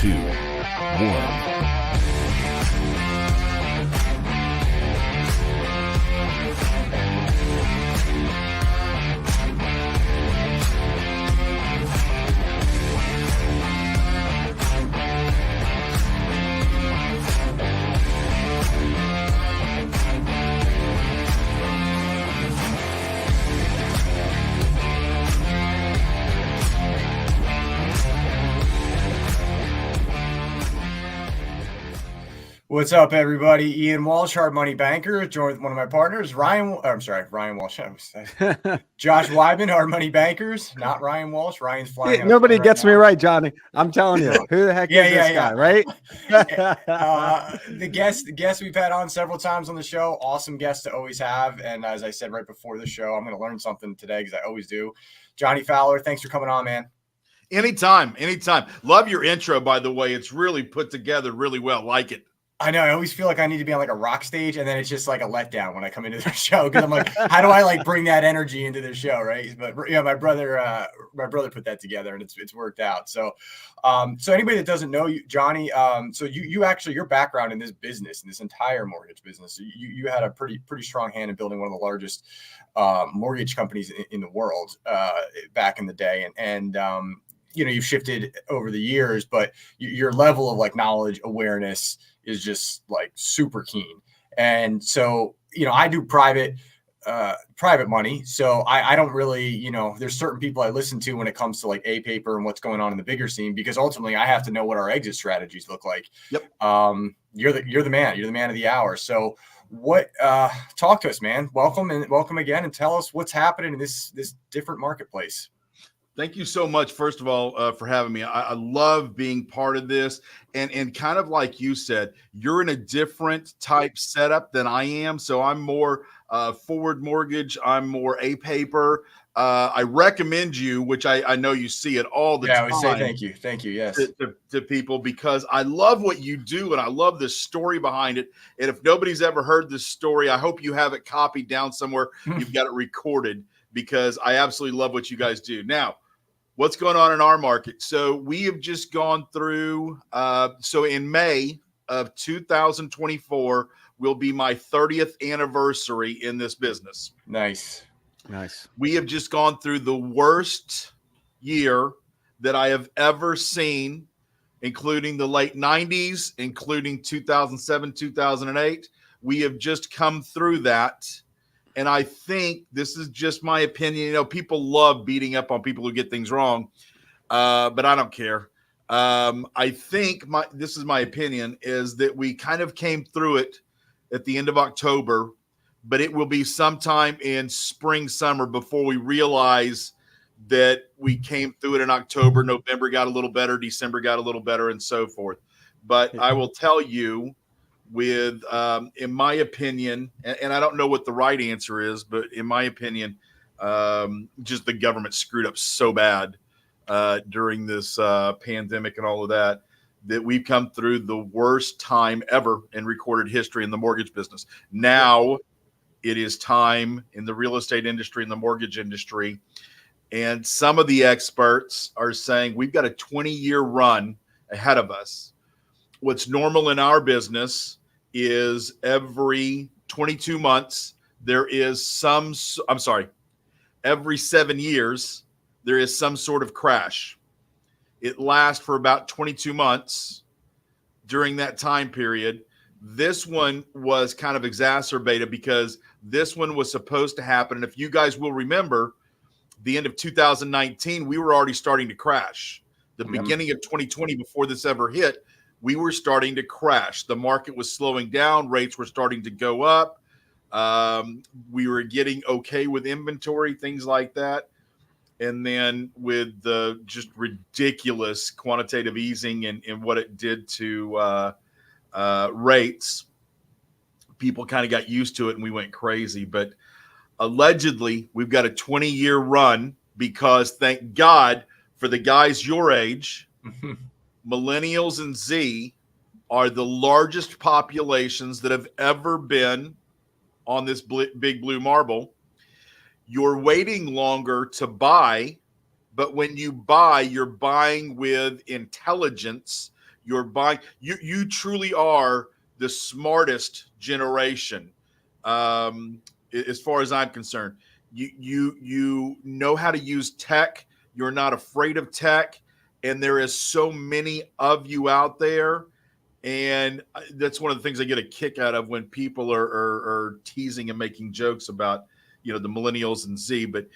2, 1. What's up, everybody? Ian Walsh, Hard Money Banker, joined with one of my partners, Ryan Walsh. Josh Wyman, Hard Money Bankers, not Ryan Walsh. Ryan's flying. Nobody gets me right, Johnny. I'm telling you, who the heck is this guy, right? The guest we've had on several times on the show, awesome guest to always have. And as I said right before the show, I'm going to learn something today because I always do. Johnny Fowler, thanks for coming on, man. Anytime. Love your intro, by the way. It's really put together really well. Like it. I know. I always feel like I need to be on like a rock stage, and then it's just like a letdown when I come into the show because I'm like, how do I like bring that energy into the show, right? But yeah, my brother put that together, and it's worked out. So, so anybody that doesn't know you, Johnny, so you actually your background in this business, in this entire mortgage business, you had a pretty strong hand in building one of the largest mortgage companies in the world back in the day, and you know, you've shifted over the years, but your level of like knowledge, awareness is just like super keen. And so, you know, I do private money. So I don't really, you know, there's certain people I listen to when it comes to like A-paper and what's going on in the bigger scene, because ultimately I have to know what our exit strategies look like. Yep. You're the man of the hour. So what, talk to us, man. Welcome again, and tell us what's happening in this different marketplace. Thank you so much, first of all, for having me. I love being part of this. And kind of like you said, you're in a different type setup than I am. So I'm more forward mortgage. I'm more A-paper. I recommend you, which I know you see it all the time. Yeah, I would say thank you. Yes, to people, because I love what you do and I love the story behind it. And if nobody's ever heard this story, I hope you have it copied down somewhere. You've got it recorded, because I absolutely love what you guys do. Now, what's going on in our market? So we have just gone through, so in May of 2024 will be my 30th anniversary in this business. Nice. We have just gone through the worst year that I have ever seen, including the late 90s, including 2007, 2008. We have just come through that. And I think this is just my opinion. You know, people love beating up on people who get things wrong, but I don't care. I think this is my opinion, is that we kind of came through it at the end of October, but it will be sometime in spring, summer before we realize that we came through it in October. November got a little better, December got a little better, and so forth. But I will tell you, with, in my opinion, and I don't know what the right answer is, but in my opinion, just the government screwed up so bad during this pandemic and all of that, that we've come through the worst time ever in recorded history in the mortgage business. Now it is time in the real estate industry and the mortgage industry. And some of the experts are saying we've got a 20-year run ahead of us. What's normal in our business is every 22 months, every 7 years, there is some sort of crash. It lasts for about 22 months during that time period. This one was kind of exacerbated because this one was supposed to happen. And if you guys will remember, the end of 2019, we were already starting to crash. The beginning of 2020, before this ever hit, we were starting to crash. The market was slowing down. Rates were starting to go up. We were getting okay with inventory, things like that. And then with the just ridiculous quantitative easing and what it did to rates, people kind of got used to it and we went crazy. But allegedly, we've got a 20-year run because, thank God, for the guys your age, Millennials and Z are the largest populations that have ever been on this big blue marble. You're waiting longer to buy, but when you buy, you're buying with intelligence. You're buying. You truly are the smartest generation, as far as I'm concerned. You know how to use tech. You're not afraid of tech, and there is so many of you out there. And that's one of the things I get a kick out of when people are teasing and making jokes about, the millennials and Z. But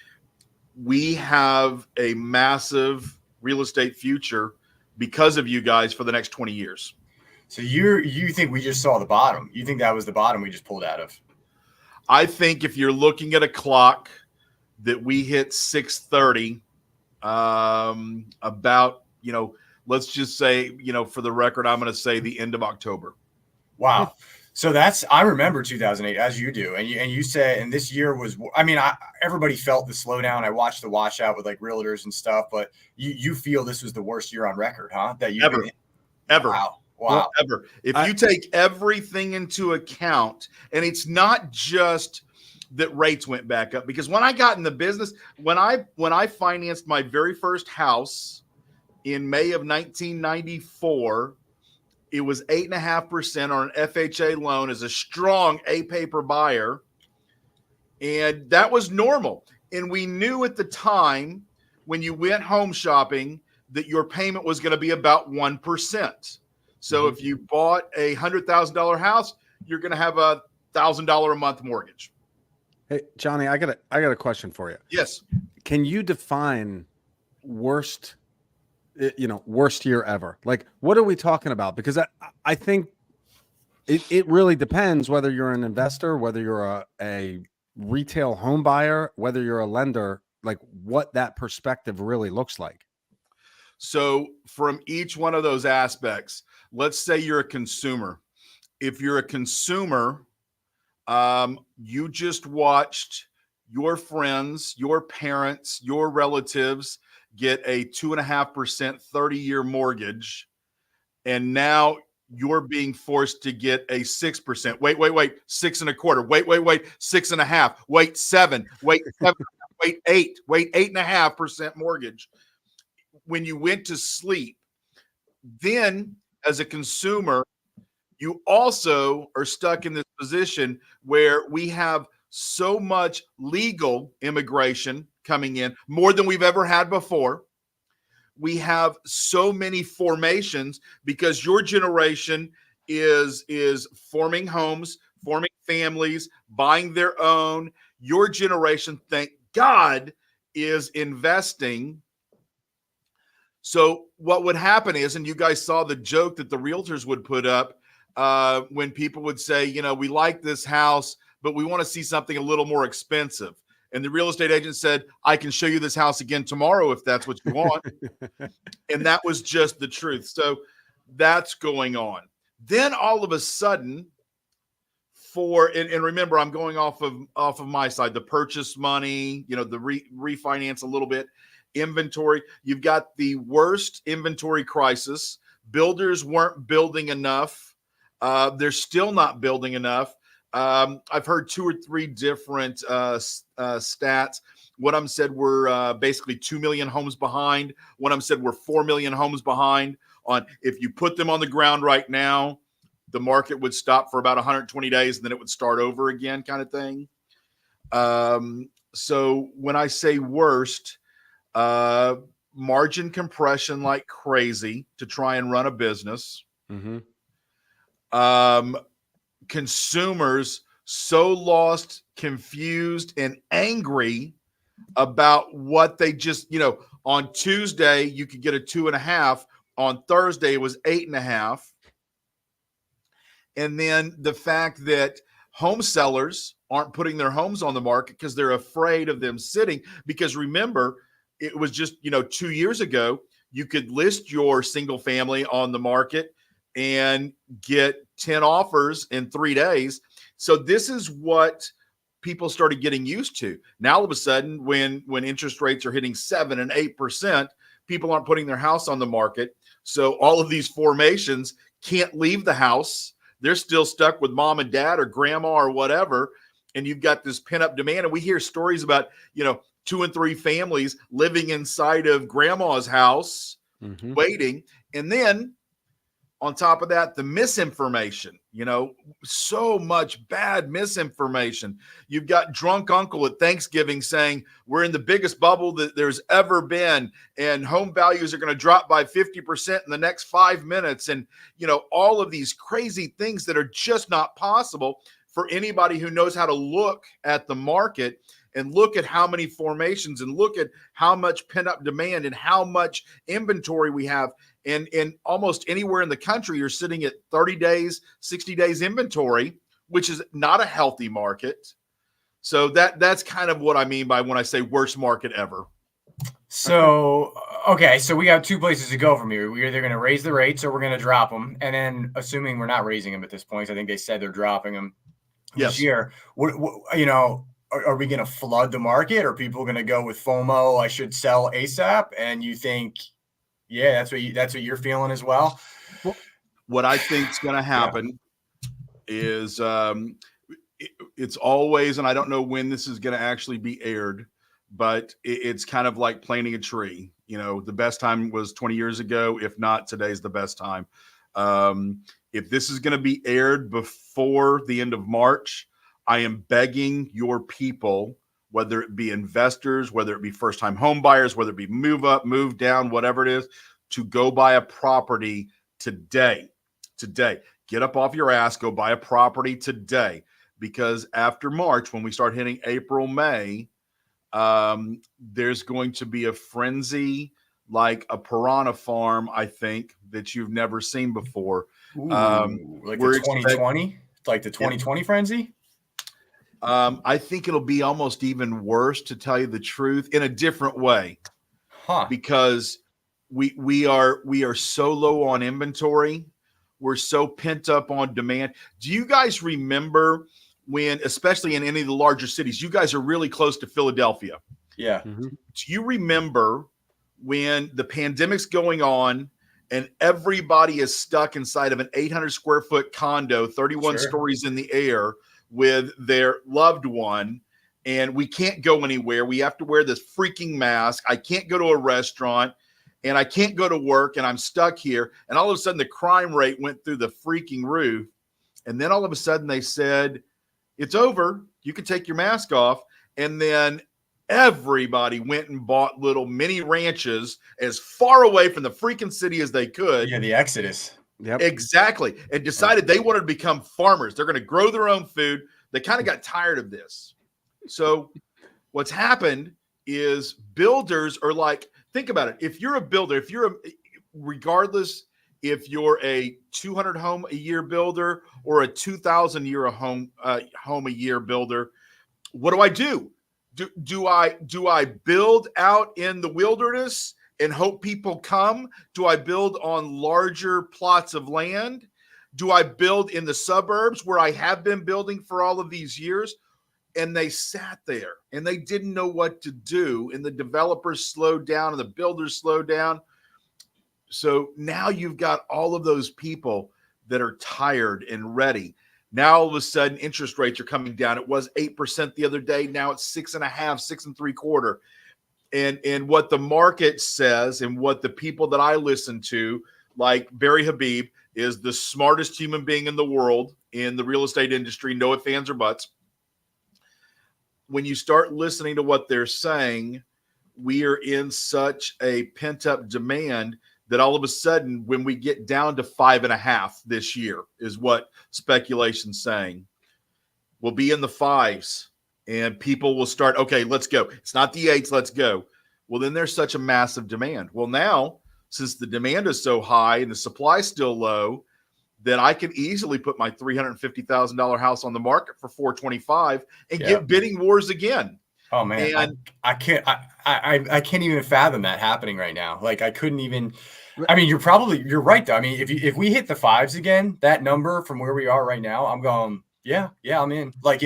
we have a massive real estate future because of you guys for the next 20 years. So you think we just saw the bottom? You think that was the bottom we just pulled out of? I think if you're looking at a clock that we hit 6:30, about, let's just say, for the record, I'm going to say the end of October. Wow. So I remember 2008 as you do. And you said, and this year was, everybody felt the slowdown. I watched the washout with like realtors and stuff, but you feel this was the worst year on record, huh? That you ever. Wow. Ever. If you take everything into account, and it's not just that rates went back up, because when I got in the business, when I financed my very first house in May of 1994, it was 8.5% on an FHA loan as a strong A paper buyer. And that was normal. And we knew at the time when you went home shopping that your payment was going to be about 1%. So if you bought a $100,000 house, you're going to have a $1,000 a month mortgage. Hey, Johnny, I got a question for you. Yes. Can you define worst year ever? Like, what are we talking about? Because I think it really depends whether you're an investor, whether you're a retail home buyer, whether you're a lender, like what that perspective really looks like. So from each one of those aspects, let's say you're a consumer. If you're a consumer, you just watched your friends, your parents, your relatives get a 2.5% 30-year mortgage, and now you're being forced to get a 6%. Wait, 6.25. Wait, 6.5. Wait, 7. Wait, 7. Wait, 8. Wait, 8.5% mortgage. When you went to sleep, then as a consumer, you also are stuck in this position where we have so much legal immigration coming in, more than we've ever had before. We have so many formations because your generation is forming homes, forming families, buying their own. Your generation, thank God, is investing. So what would happen is, and you guys saw the joke that the realtors would put up when people would say, we like this house, but we want to see something a little more expensive. And the real estate agent said, I can show you this house again tomorrow if that's what you want. And that was just the truth. So that's going on. Then all of a sudden, and remember, I'm going off of my side, the purchase money, the refinance a little bit, inventory. You've got the worst inventory crisis. Builders weren't building enough. They're still not building enough. I've heard 2 or 3 different stats. One of them said we're basically 2 million homes behind. One of them said we're 4 million homes behind. On if you put them on the ground right now, the market would stop for about 120 days and then it would start over again, kind of thing. So when I say worst, margin compression like crazy to try and run a business. Consumers so lost, confused, and angry about what they just, on Tuesday, you could get a 2.5. On Thursday, it was 8.5. And then the fact that home sellers aren't putting their homes on the market because they're afraid of them sitting. Because remember, it was just, 2 years ago, you could list your single family on the market and get 10 offers in 3 days. So this is what people started getting used to. Now, all of a sudden, when interest rates are hitting 7% and 8%, people aren't putting their house on the market. So all of these formations can't leave the house. They're still stuck with mom and dad or grandma or whatever. And you've got this pent up demand. And we hear stories about, 2 and 3 families living inside of grandma's house, waiting. And then On top of that, the misinformation, so much bad misinformation. You've got drunk uncle at Thanksgiving saying we're in the biggest bubble that there's ever been, and home values are going to drop by 50% in the next 5 minutes. And, all of these crazy things that are just not possible for anybody who knows how to look at the market and look at how many formations and look at how much pent-up demand and how much inventory we have. And almost anywhere in the country, you're sitting at 30 days, 60 days inventory, which is not a healthy market. So that's kind of what I mean by when I say worst market ever. So, okay, so we got two places to go from here. We're either going to raise the rates or we're going to drop them. And then assuming we're not raising them at this point, I think they said they're dropping them this year. Are we going to flood the market? Or are people going to go with FOMO? I should sell ASAP. And you think, yeah, that's what you're feeling as well. What I think is going to happen is it's always, and I don't know when this is going to actually be aired, but it's kind of like planting a tree. The best time was 20 years ago. If not, today's the best time. If this is going to be aired before the end of March, I am begging your people, whether it be investors, whether it be first-time home buyers, whether it be move up, move down, whatever it is, to go buy a property today. Today. Get up off your ass, go buy a property today. Because after March, when we start hitting April, May, there's going to be a frenzy like a piranha farm, I think, that you've never seen before. Ooh, like the 2020? Like the 2020 frenzy? I think it'll be almost even worse, to tell you the truth, in a different way. Because we are so low on inventory. We're so pent up on demand. Do you guys remember when, especially in any of the larger cities, you guys are really close to Philadelphia? Yeah. Mm-hmm. Do you remember when the pandemic's going on and everybody is stuck inside of an 800 square foot condo, 31 stories in the air, with their loved one, and we can't go anywhere? We have to wear this freaking mask. I can't go to a restaurant, and I can't go to work, and I'm stuck here. And all of a sudden, the crime rate went through the freaking roof. And then all of a sudden, they said, it's over. You can take your mask off. And then everybody went and bought little mini ranches as far away from the freaking city as they could. Yeah, the exodus. Yep. Exactly. And decided they wanted to become farmers. They're going to grow their own food. They kind of got tired of this. So what's happened is builders are like, think about it. If you're a builder, regardless if you're a 200 home a year builder or a 2,000 home a year builder, what do? Do I build out in the wilderness and hope people come? Do I build on larger plots of land? Do I build in the suburbs where I have been building for all of these years? And they sat there and they didn't know what to do. And the developers slowed down and the builders slowed down. So now you've got all of those people that are tired and ready. Now all of a sudden interest rates are coming down. It was 8% the other day. Now it's 6.5%, 6.75%. And what the market says and what the people that I listen to, like Barry Habib, is the smartest human being in the world in the real estate industry, no ifs, ands, or buts. When you start listening to what they're saying, we are in such a pent-up demand that all of a sudden, when we get down to 5.5 this year, is what speculation's saying, we'll be in the 5s. And people will start, okay, let's go. It's not the 8s, let's go. Well, then there's such a massive demand. Well, now, since the demand is so high and the supply is still low, that I can easily put my $350,000 house on the market for $425 and get bidding wars again. Oh man, and I can't even fathom that happening right now. Like I couldn't even. I mean, you're right though. I mean, if we hit the 5s again, that number from where we are right now, I'm going. Yeah, I'm in. Like,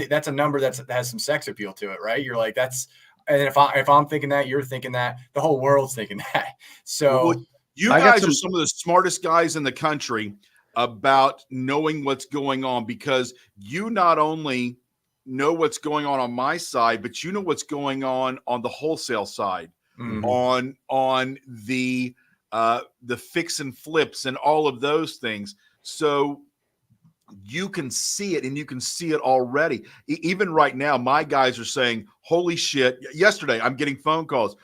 that's a number that has some sex appeal to it, right? You're like, that's, and if I'm thinking that, you're thinking that, the whole world's thinking that. So you guys are some of the smartest guys in the country about knowing what's going on, because you not only know what's going on my side, but you know what's going on the wholesale side, on the the fix and flips and all of those things. So you can see it, and you can see it already. Even right now, my guys are saying, holy shit. Yesterday, I'm getting phone calls.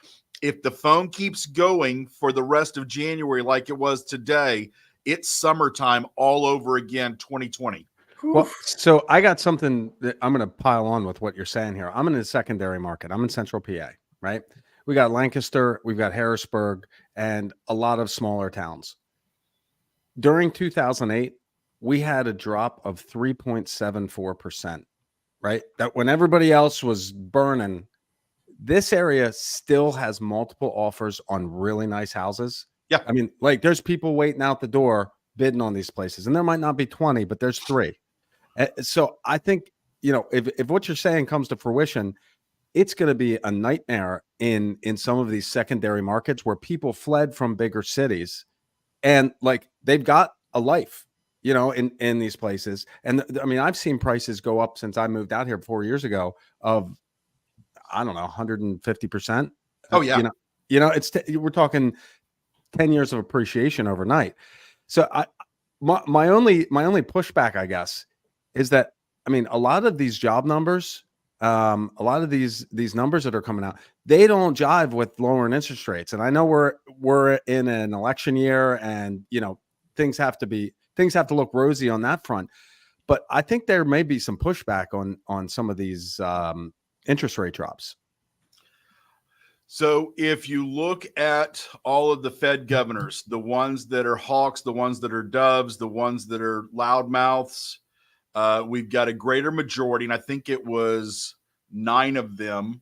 If the phone keeps going for the rest of January like it was today, it's summertime all over again, 2020. Well, so I got something that I'm going to pile on with what you're saying here. I'm in the secondary market. I'm in Central PA, right? We got Lancaster, we've got Harrisburg, and a lot of smaller towns. During 2008, we had a drop of 3.74%, right? That when everybody else was burning, this area still has multiple offers on really nice houses. Yeah. I mean, like there's people waiting out the door bidding on these places, and there might not be 20, but there's 3. So I think, if what you're saying comes to fruition, it's going to be a nightmare in some of these secondary markets where people fled from bigger cities and like they've got a life, in these places. And I mean, I've seen prices go up since I moved out here 4 years ago of, I don't know, 150%. Oh yeah. We're talking 10 years of appreciation overnight. So my only pushback, I guess, is that, I mean, a lot of these job numbers, a lot of these numbers that are coming out, they don't jive with lowering interest rates. And I know we're in an election year, and things have to look rosy on that front. But I think there may be some pushback on some of these interest rate drops. So if you look at all of the Fed governors, the ones that are hawks, the ones that are doves, the ones that are loudmouths, we've got a greater majority, and I think it was 9 of them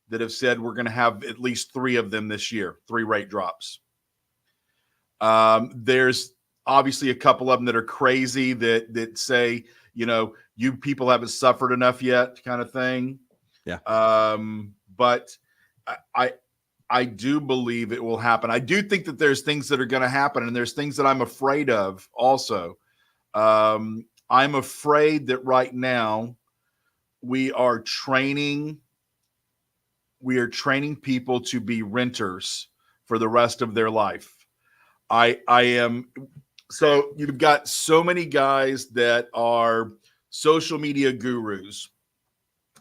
that have said we're going to have at least 3 of them this year, 3 rate drops. There's obviously a couple of them that are crazy that say, you people haven't suffered enough yet, kind of thing. Yeah. But I do believe it will happen. I do think that there's things that are going to happen, and there's things that I'm afraid of also. I'm afraid that right now we are training people to be renters for the rest of their life. So you've got so many guys that are social media gurus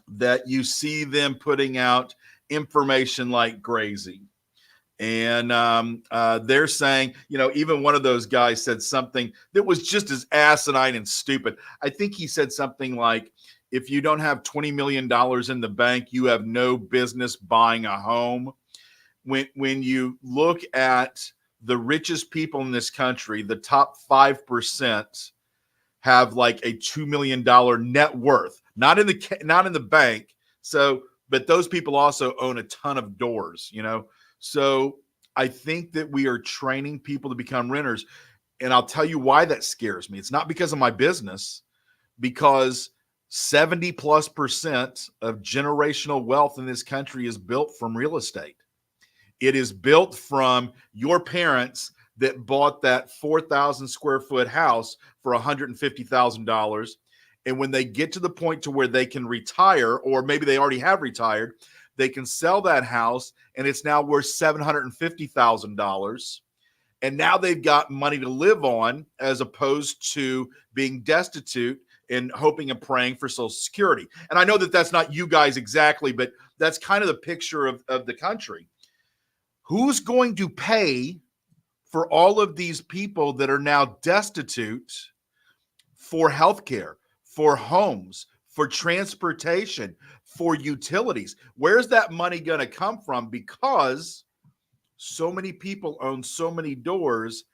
that you see them putting out information like crazy. And they're saying, even one of those guys said something that was just as asinine and stupid. I think he said something like, if you don't have $20 million in the bank, you have no business buying a home. When you look at the richest people in this country, the top 5% have like a $2 million net worth, not in the bank. So, but those people also own a ton of doors, So I think that we are training people to become renters. And I'll tell you why that scares me. It's not because of my business, because 70+% of generational wealth in this country is built from real estate. It is built from your parents that bought that 4,000 square foot house for $150,000. And when they get to the point to where they can retire, or maybe they already have retired, they can sell that house and it's now worth $750,000. And now they've got money to live on as opposed to being destitute and hoping and praying for Social Security. And I know that that's not you guys exactly, but that's kind of the picture of the country. Who's going to pay for all of these people that are now destitute for healthcare, for homes, for transportation, for utilities? Where's that money going to come from? Because so many people own so many doors,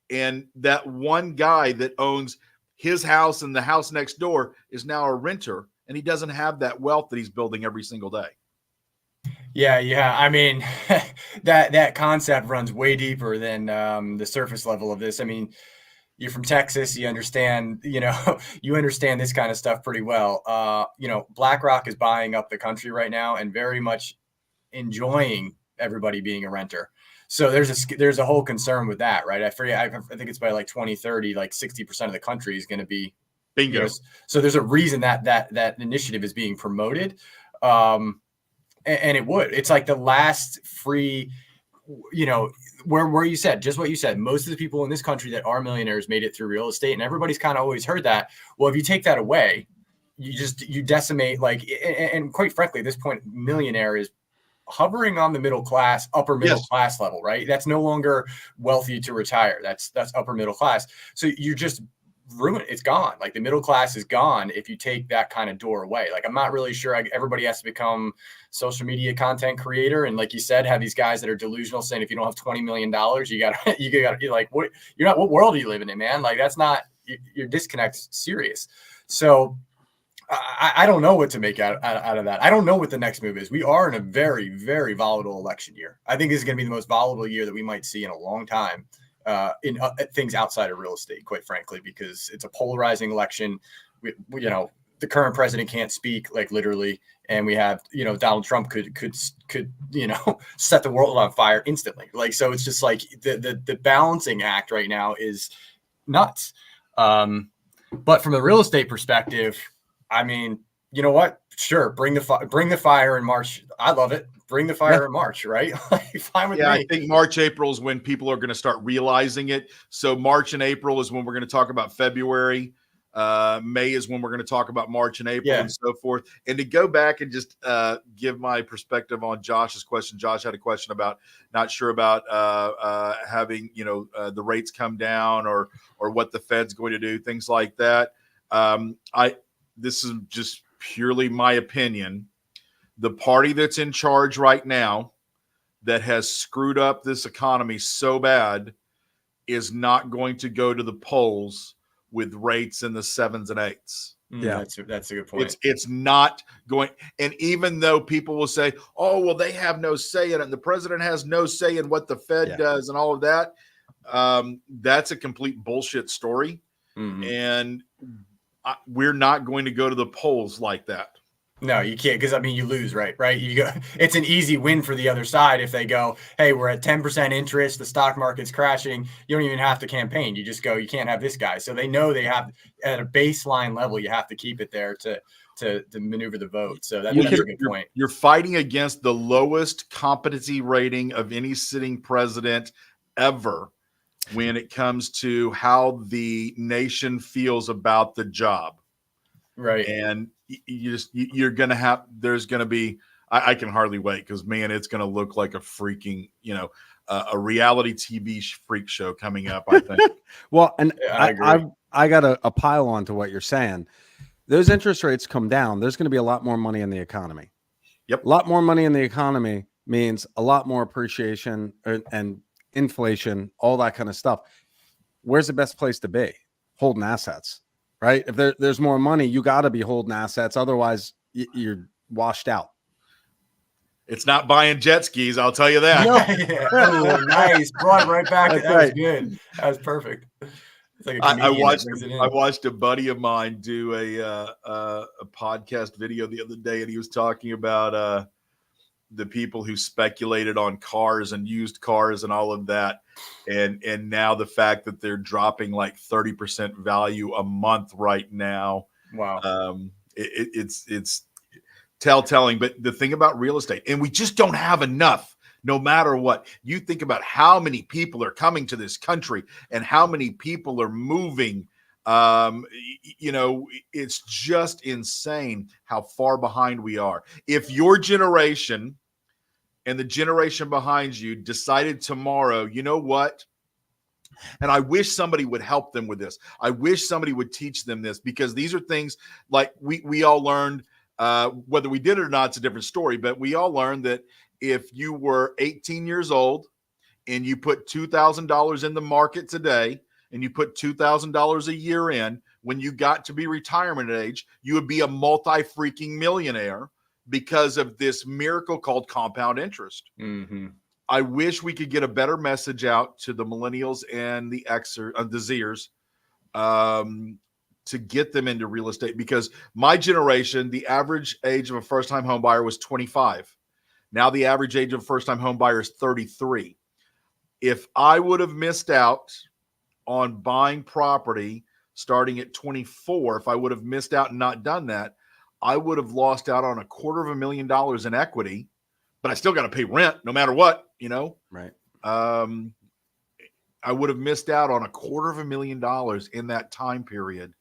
and that one guy that owns his house and the house next door is now a renter, and he doesn't have that wealth that he's building every single day. Yeah. I mean, that concept runs way deeper than the surface level of this. I mean, you're from Texas, you understand, you understand this kind of stuff pretty well. BlackRock is buying up the country right now and very much enjoying everybody being a renter. So there's a whole concern with that, right? I think it's by like 2030, like 60% of the country is going to be bingo. So there's a reason that initiative is being promoted. And it's like the last free you know, where you said just what you said, most of the people in this country that are millionaires made it through real estate, and everybody's kind of always heard that. Well, if you take that away, you decimate, like, and quite frankly, at this point, millionaire is hovering on the middle class, upper middle class level, right? That's no longer wealthy to retire. That's upper middle class. So you're just ruined. It's gone. Like, the middle class is gone if you take that kind of door away. Like, I'm not really sure everybody has to become social media content creator, and like you said, have these guys that are delusional saying if you don't have $20 million, you got you're like, what? You're not. What world are you living in, man? Like, that's not, your disconnect's serious. So I don't know what to make out of that. I don't know what the next move is. We are in a very, very volatile election year. I think this is going to be the most volatile year that we might see in a long time, in things outside of real estate, quite frankly, because it's a polarizing election. You know, the current president can't speak, like, literally, and we have, you know, Donald Trump could you know, set the world on fire instantly. Like, so it's just like the balancing act right now is nuts. But from a real estate perspective, I mean, you know what? Sure, bring the fire in March. I love it. Bring the fire in March, right? Like, fine with me. I think March, April is when people are going to start realizing it. So March and April is when we're going to talk about February. May is when we're going to talk about March and April and so forth. And to go back and just give my perspective on Josh's question. Josh had a question about not sure about having, you know, the rates come down or what the Fed's going to do, things like that. This is just purely my opinion. The party that's in charge right now that has screwed up this economy so bad is not going to go to the polls with rates in the 7s and 8s. Yeah, that's a good point. It's not going. And even though people will say, oh, well, they have no say in it, and the president has no say in what the Fed does and all of that, that's a complete bullshit story. And we're not going to go to the polls like that. No, you can't, because I mean, you lose, right? You go. It's an easy win for the other side if they go, "Hey, we're at 10% interest. The stock market's crashing." You don't even have to campaign. You just go, "You can't have this guy." So they know they have, at a baseline level, you have to keep it there to maneuver the vote. So that's a good point. You're fighting against the lowest competency rating of any sitting president ever when it comes to how the nation feels about the job. Right. And you're going to have, there's going to be, I can hardly wait, because, man, it's going to look like a freaking, you know, a reality TV freak show coming up, I think. Well, and I got a pile on to what you're saying. Those interest rates come down, there's going to be a lot more money in the economy. Yep. A lot more money in the economy means a lot more appreciation and inflation, all that kind of stuff. Where's the best place to be? Holding assets, right? If there's more money, you got to be holding assets. Otherwise, you're washed out. It's not buying jet skis, I'll tell you that. Oh, nice. Brought it right back. That's that right. was good. That was perfect. It's like I watched a buddy of mine do a podcast video the other day, and he was talking about the people who speculated on cars and used cars and all of that, and now the fact that they're dropping like 30% value a month right now. Wow. It's telltale. But the thing about real estate, and we just don't have enough. No matter what, you think about how many people are coming to this country and how many people are moving. You know, it's just insane how far behind we are. If your generation and the generation behind you decided tomorrow, you know what? And I wish somebody would help them with this. I wish somebody would teach them this, because these are things like we all learned, whether we did it or not, it's a different story, but we all learned that if you were 18 years old and you put $2,000 in the market today, and you put $2,000 a year in, when you got to be retirement age, you would be a multi-freaking millionaire because of this miracle called compound interest. Mm-hmm. I wish we could get a better message out to the millennials and the Zers, to get them into real estate, because my generation, the average age of a first-time home buyer was 25. Now the average age of a first-time home buyer is 33. If I would have missed out on buying property starting at 24, if I would have missed out and not done that, I would have lost out on $250,000 in equity but I still got to pay rent no matter what, Right. I would have missed out on $250,000 in that time period.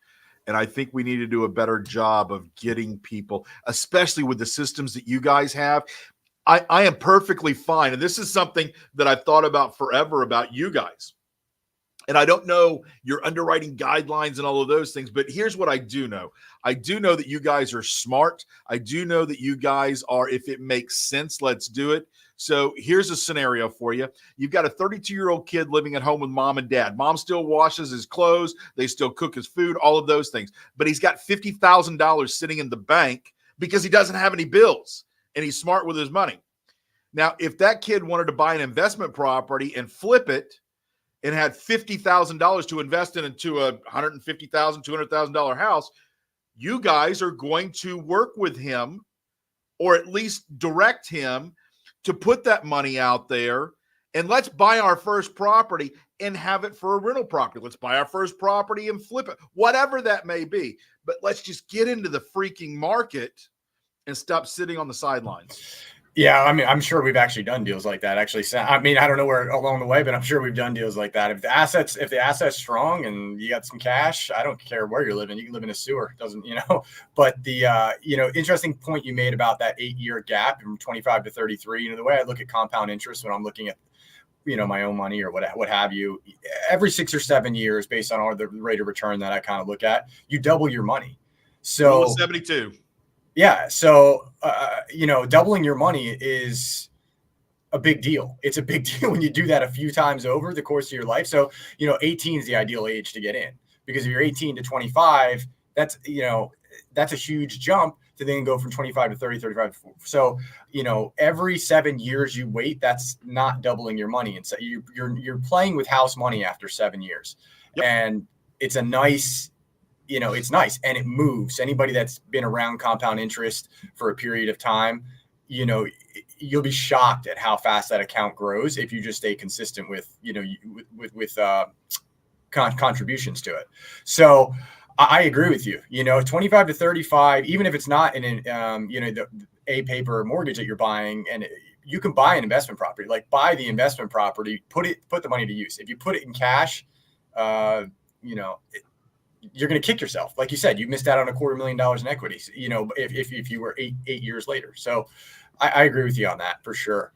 And I think we need to do a better job of getting people, especially with the systems that you guys have. I am perfectly fine. And this is something that I've thought about forever about you guys. And I don't know your underwriting guidelines and all of those things, but here's what I do know. I do know that you guys are smart. I do know that you guys are, if it makes sense, let's do it. So here's a scenario for you. You've got a 32-year-old kid living at home with mom and dad. Mom still washes his clothes. They still cook his food, all of those things. But he's got $50,000 sitting in the bank because he doesn't have any bills, and he's smart with his money. Now, if that kid wanted to buy an investment property and flip it and had $50,000 to invest into a $150,000, $200,000 house, you guys are going to work with him or at least direct him to put that money out there, and let's buy our first property and have it for a rental property. Let's buy our first property and flip it, whatever that may be. But let's just get into the freaking market and stop sitting on the sidelines. Yeah, I mean, I'm sure we've actually done deals like that. Actually, I mean, I don't know where along the way, but I'm sure we've done deals like that. If the asset's strong and you got some cash, I don't care where you're living. You can live in a sewer, doesn't. But the interesting point you made about that 8-year gap from 25 to 33. The way I look at compound interest when I'm looking at my own money or what have you, every 6 or 7 years, based on the rate of return that I kind of look at, you double your money. So Rule of 72. Yeah. So, doubling your money is a big deal. It's a big deal when you do that a few times over the course of your life. So, 18 is the ideal age to get in, because if you're 18 to 25, that's a huge jump to then go from 25 to 30, 35 to 40. So, every 7 years you wait, that's not doubling your money. And so you're playing with house money after 7 years. Yep. And it's a nice, it's nice and it moves. Anybody that's been around compound interest for a period of time, you'll be shocked at how fast that account grows if you just stay consistent with contributions to it. So I agree with you. 25 to 35, even if it's not in the a paper mortgage that you're buying, and you can buy an investment property, like buy the investment property, put the money to use. If you put it in cash, you're going to kick yourself. Like you said, you missed out on $250,000 in equities, if you were eight years later. So I agree with you on that for sure.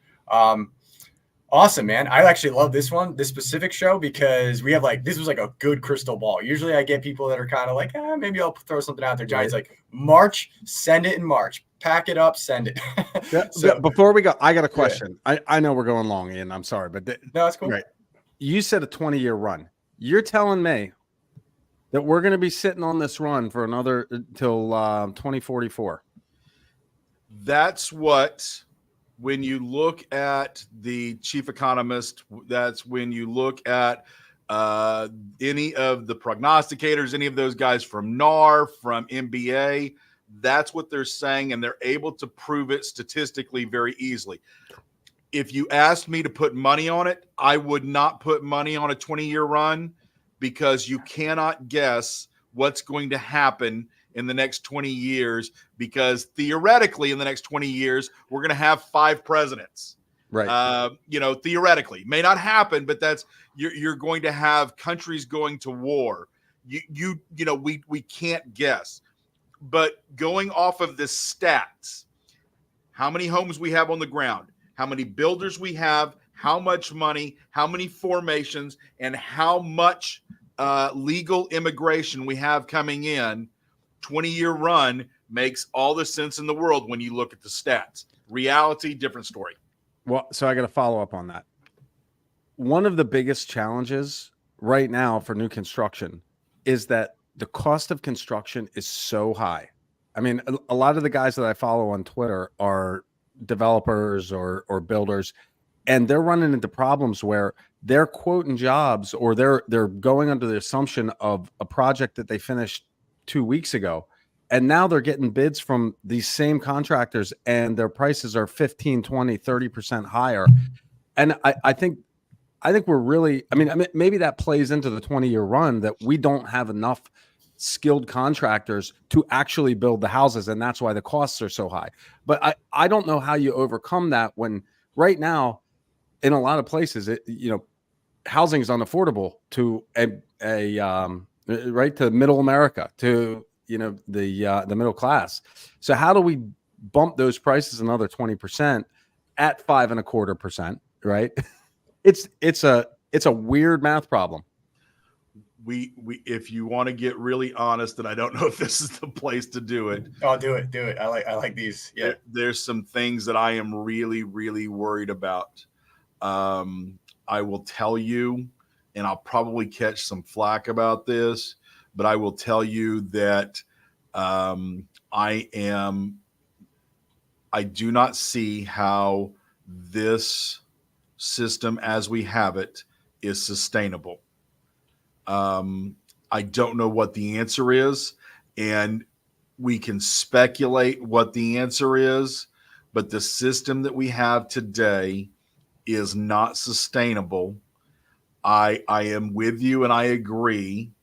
Awesome, man. I actually love this specific show, because we have this was like a good crystal ball. Usually I get people that are kind of like, maybe I'll throw something out there. Giants like March, send it in March, pack it up, send it. So before we go, I got a question. Yeah. I know we're going long, Ian. I'm sorry, but no, that's cool. Right. You said a 20-year run. You're telling me that we're going to be sitting on this run for another till 2044. That's what, when you look at the chief economist, that's when you look at any of the prognosticators, any of those guys from NAR, from MBA, that's what they're saying, and they're able to prove it statistically very easily. If you asked me to put money on it, I would not put money on a 20-year run, because you cannot guess what's going to happen in the next 20 years, because theoretically in the next 20 years, we're going to have 5 presidents. Right. Theoretically, may not happen, but you're going to have countries going to war. We can't guess, but going off of the stats, how many homes we have on the ground, how many builders we have, how much money, how many formations, and how much legal immigration we have coming in, 20-year run makes all the sense in the world when you look at the stats. Reality, different story. Well, so I got to follow up on that. One of the biggest challenges right now for new construction is that the cost of construction is so high. I mean, a lot of the guys that I follow on Twitter are developers or builders, and they're running into problems where they're quoting jobs, or they're going under the assumption of a project that they finished 2 weeks ago. And now they're getting bids from these same contractors, and their prices are 15, 20, 30% higher. And I think we're really, maybe that plays into the 20-year run, that we don't have enough skilled contractors to actually build the houses, and that's why the costs are so high. But I don't know how you overcome that when right now in a lot of places housing is unaffordable to right to middle America, to the middle class. So how do we bump those prices another 20% at 5.25%? Right? It's a weird math problem. We if you want to get really honest, and I don't know if this is the place to do it. Oh, do it. I like these. Yeah. There's some things that I am really, really worried about. I will tell you, and I'll probably catch some flack about this, but I will tell you that I do not see how this system as we have it is sustainable. I don't know what the answer is, and we can speculate what the answer is, but the system that we have today is not sustainable. I am with you, and I agree.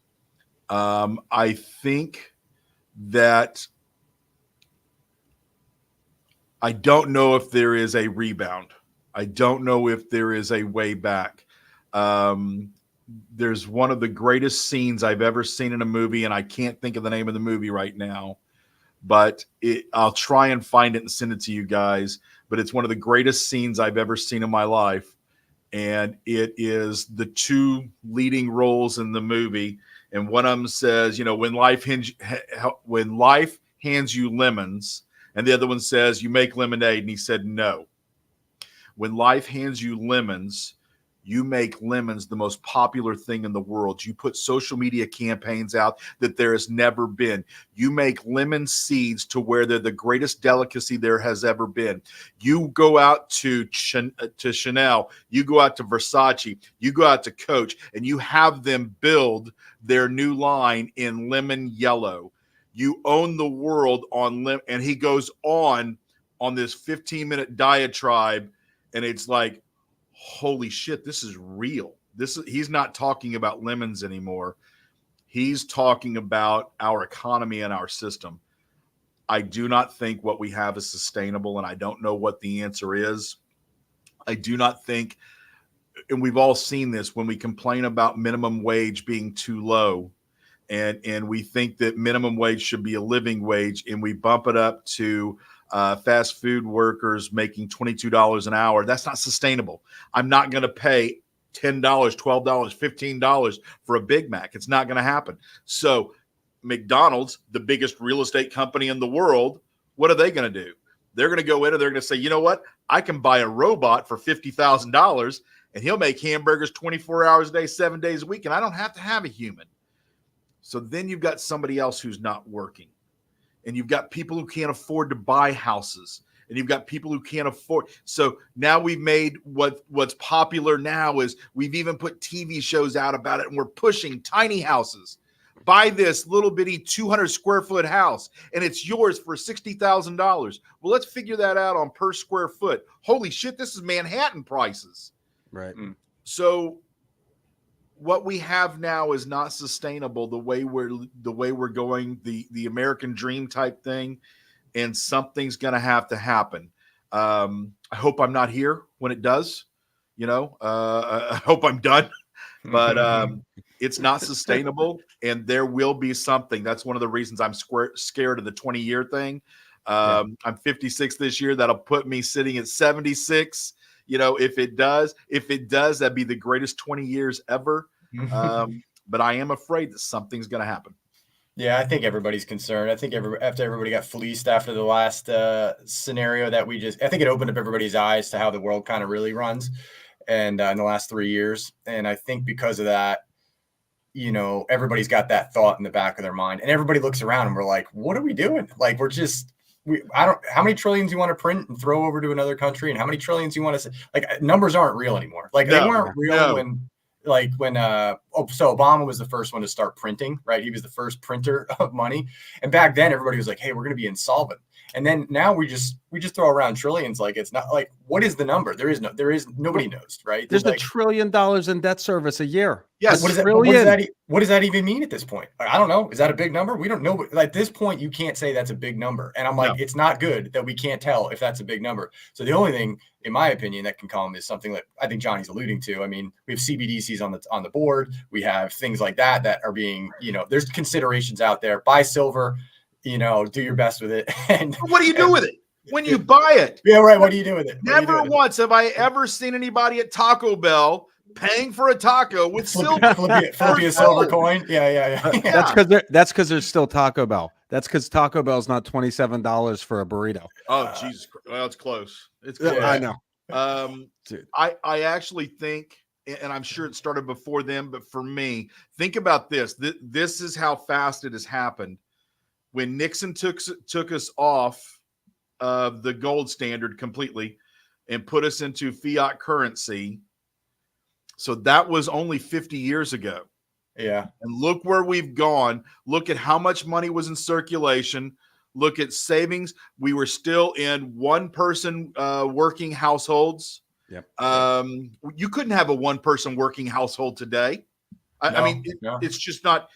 I think that I don't know if there is a rebound. I don't know if there is a way back. There's one of the greatest scenes I've ever seen in a movie, and I can't think of the name of the movie right now, but I'll try and find it and send it to you guys. But it's one of the greatest scenes I've ever seen in my life, and it is the two leading roles in the movie. And one of them says, when life hands you lemons, and the other one says, you make lemonade. And he said, no. When life hands you lemons, you make lemons the most popular thing in the world. You put social media campaigns out that there has never been. You make lemon seeds to where they're the greatest delicacy there has ever been. You go out to Chanel, you go out to Versace, you go out to Coach, and you have them build their new line in lemon yellow. You own the world on lemon. And he goes on this 15-minute diatribe, and it's like, holy shit, this is real. He's not talking about lemons anymore. He's talking about our economy and our system. I do not think what we have is sustainable, and I don't know what the answer is. I do not think, and we've all seen this when we complain about minimum wage being too low, and we think that minimum wage should be a living wage, and we bump it up to fast food workers making $22 an hour. That's not sustainable. I'm not going to pay $10, $12, $15 for a Big Mac. It's not going to happen. So McDonald's, the biggest real estate company in the world, what are they going to do? They're going to go in and they're going to say, you know what? I can buy a robot for $50,000 and he'll make hamburgers 24 hours a day, 7 days a week, and I don't have to have a human. So then you've got somebody else who's not working. And you've got people who can't afford to buy houses, and you've got people who can't afford. So now we've made what's popular now is we've even put TV shows out about it, and we're pushing tiny houses. Buy this little bitty 200 square foot house, and it's yours for $60,000. Well, let's figure that out on per square foot. Holy shit, this is Manhattan prices. Right. So what we have now is not sustainable the way we're going, the American dream type thing, and something's going to have to happen. I hope I'm not here when it does, I hope I'm done, but it's not sustainable, and there will be something. That's one of the reasons I'm scared of the 20-year thing. I'm 56 this year. That'll put me sitting at 76. If it does, that'd be the greatest 20 years ever. But I am afraid that something's going to happen. Yeah, I think everybody's concerned. I think after everybody got fleeced after the last scenario that I think it opened up everybody's eyes to how the world kind of really runs, and in the last 3 years. And I think because of that, everybody's got that thought in the back of their mind, and everybody looks around and we're like, what are we doing? Like, how many trillions you want to print and throw over to another country, and how many trillions you want to, like, numbers aren't real anymore. Like they weren't real when so Obama was the first one to start printing, right? He was the first printer of money. And back then everybody was like, hey, we're going to be insolvent. And then now we just throw around trillions. Like, it's not like what is the number? There is nobody knows, right? There's like, $1 trillion in debt service a year. Yes. What does that even mean at this point? I don't know. Is that a big number? We don't know. At this point, you can't say that's a big number. And I'm like, it's not good that we can't tell if that's a big number. So the only thing, in my opinion, that can come is something that I think Johnny's alluding to. I mean, we have CBDCs on the board. We have things like that are being, there's considerations out there. Buy silver, do your best with it. And what do you do with it? When you buy it. Yeah, right. What do you do with it? Never once have I ever seen anybody at Taco Bell paying for a taco with silver. Flip a silver coin. Yeah. That's because there's still Taco Bell. That's because Taco Bell's not $27 for a burrito. Oh, Jesus Christ. Well, it's close. It's close. I know. Dude. I actually think, and I'm sure it started before them, but for me, think about this. This is how fast it has happened. When Nixon took us off of the gold standard completely and put us into fiat currency. So that was only 50 years ago. Yeah. And look where we've gone. Look at how much money was in circulation. Look at savings. We were still in one-person working households. Yep. You couldn't have a one-person working household today. I mean, it's just not.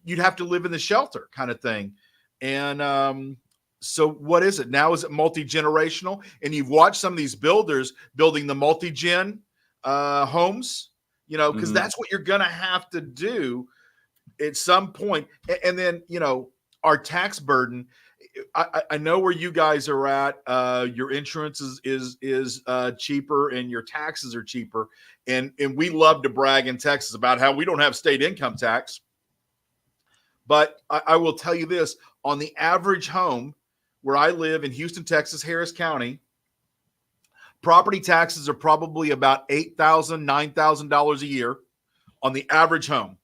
You'd have to live in the shelter kind of thing. And so what is it now? Is it multi-generational? And you've watched some of these builders building the multi-gen homes, because that's what you're going to have to do at some point. And then, our tax burden, I know where you guys are at. Your insurance is cheaper and your taxes are cheaper. And we love to brag in Texas about how we don't have state income tax. But I will tell you this, on the average home, where I live in Houston, Texas, Harris County, property taxes are probably about $8,000, $9,000 a year on the average home.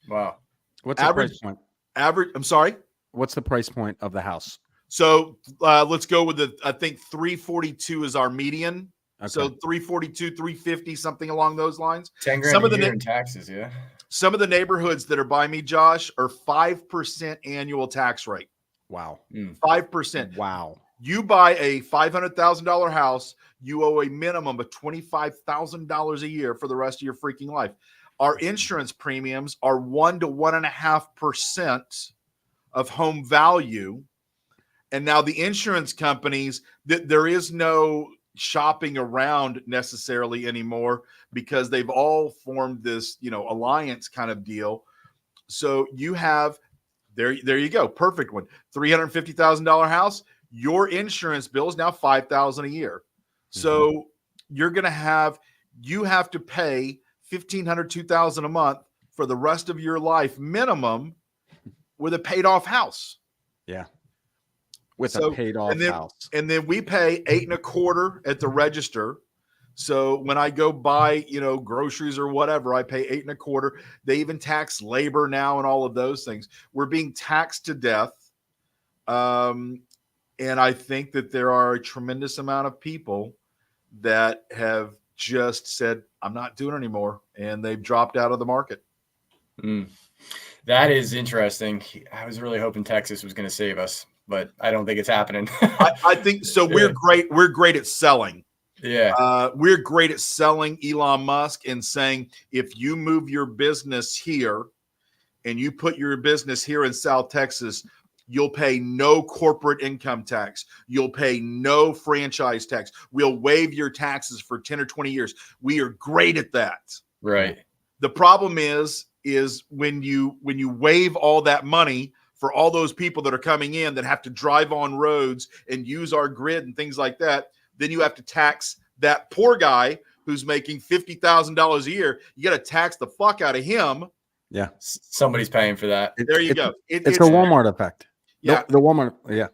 Wow. What's the price point? I'm sorry? What's the price point of the house? So let's go with I think 342 is our median. Okay. So 342, 350, something along those lines. 10 grand a year in taxes, yeah. Some of the neighborhoods that are by me, Josh, are 5% annual tax rate. Wow. 5%. Wow. You buy a $500,000 house, you owe a minimum of $25,000 a year for the rest of your freaking life. Our insurance premiums are 1 to 1.5% of home value. And now the insurance companies, there is no shopping around necessarily anymore because they've all formed this, alliance kind of deal. So you have there you go. Perfect one. $350,000 house. Your insurance bill is now $5,000 a year. So you have to pay $1,500, $2,000 a month for the rest of your life minimum with a paid off house. Yeah. With a paid off house. And then we pay 8.25% at the register. So when I go buy, groceries or whatever, I pay 8.25%. They even tax labor now and all of those things. We're being taxed to death. And I think that there are a tremendous amount of people that have just said, I'm not doing it anymore. And they've dropped out of the market. That is interesting. I was really hoping Texas was going to save us, but I don't think it's happening. I think so. We're great. We're great at selling. Yeah. We're great at selling Elon Musk and saying, if you move your business here and you put your business here in South Texas, you'll pay no corporate income tax. You'll pay no franchise tax. We'll waive your taxes for 10 or 20 years. We are great at that. Right. The problem is when you waive all that money for all those people that are coming in that have to drive on roads and use our grid and things like that, then you have to tax that poor guy who's making $50,000 a year. You got to tax the fuck out of him. Yeah. Somebody's paying for that. There you go. It's the Walmart effect. Yeah. The Walmart. Yeah.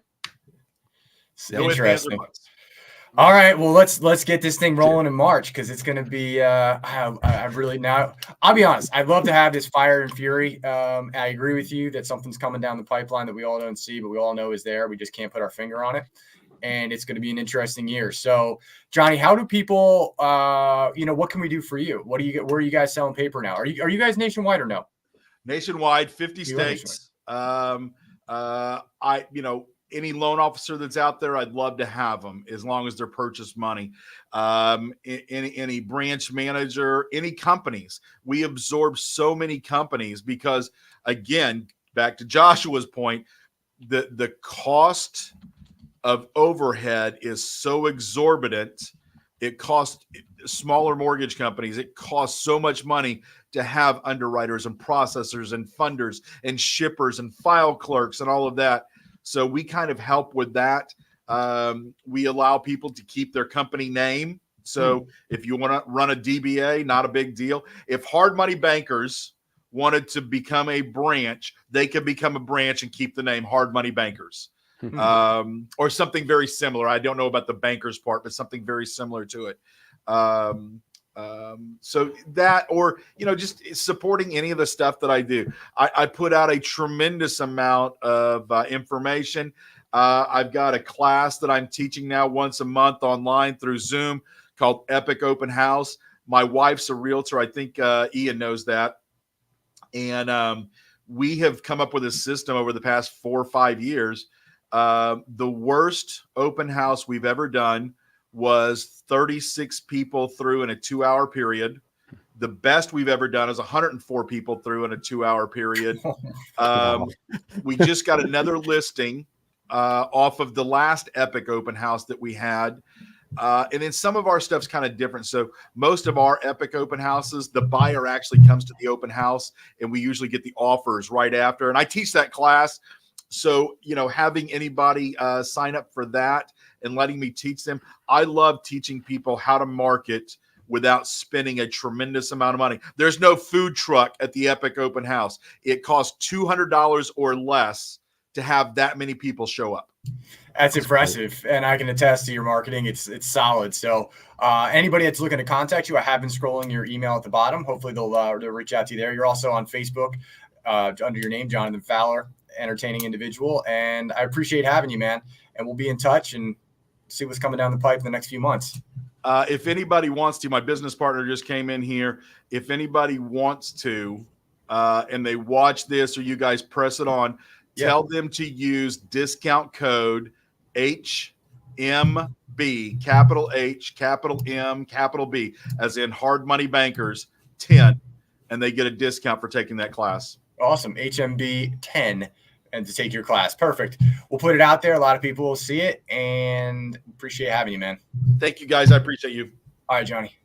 Interesting. All right. Well, let's get this thing rolling in March because it's going to be. I really now. I'll be honest. I'd love to have this fire and fury. I agree with you that something's coming down the pipeline that we all don't see, but we all know is there. We just can't put our finger on it, and it's going to be an interesting year. So, Johnny, how do people? What can we do for you? Where are you guys selling paper now? Are you guys nationwide or no? Nationwide, 50 states. any loan officer that's out there, I'd love to have them as long as they're purchase money. Any branch manager, any companies. We absorb so many companies because, again, back to Joshua's point, the cost of overhead is so exorbitant. It costs smaller mortgage companies, it costs so much money to have underwriters and processors and funders and shippers and file clerks and all of that. So we kind of help with that. We allow people to keep their company name. So if you want to run a DBA, not a big deal. If Hard Money Bankers wanted to become a branch, they could become a branch and keep the name Hard Money Bankers. Or something very similar. I don't know about the bankers part, but something very similar to it. So that, or, just supporting any of the stuff that I do. I put out a tremendous amount of information. I've got a class that I'm teaching now once a month online through Zoom called Epic Open House. My wife's a realtor. I think Ian knows that. And we have come up with a system over the past 4 or 5 years. The worst open house we've ever done was 36 people through in a 2-hour period. The best we've ever done is 104 people through in a 2-hour period. We just got another listing off of the last Epic open house that we had. And then some of our stuff's kind of different. So most of our Epic open houses, the buyer actually comes to the open house and we usually get the offers right after. And I teach that class. So, having anybody sign up for that and letting me teach them, I love teaching people how to market without spending a tremendous amount of money. There's no food truck at the Epic Open House. It costs $200 or less to have that many people show up. That's impressive, and I can attest to your marketing. It's solid. So anybody that's looking to contact you, I have been scrolling your email at the bottom. Hopefully they'll reach out to you there. You're also on Facebook under your name, Jonathan Fowler, entertaining individual. And I appreciate having you, man. And we'll be in touch and see what's coming down the pipe in the next few months. If anybody wants to, my business partner just came in here. If anybody wants to, and they watch this or you guys press it on, tell them to use discount code HMB, capital H, capital M, capital B, as in Hard Money Bankers 10, and they get a discount for taking that class. Awesome. HMB 10 and to take your class. Perfect. We'll put it out there. A lot of people will see it and appreciate having you, man. Thank you, guys. I appreciate you. All right, Johnny.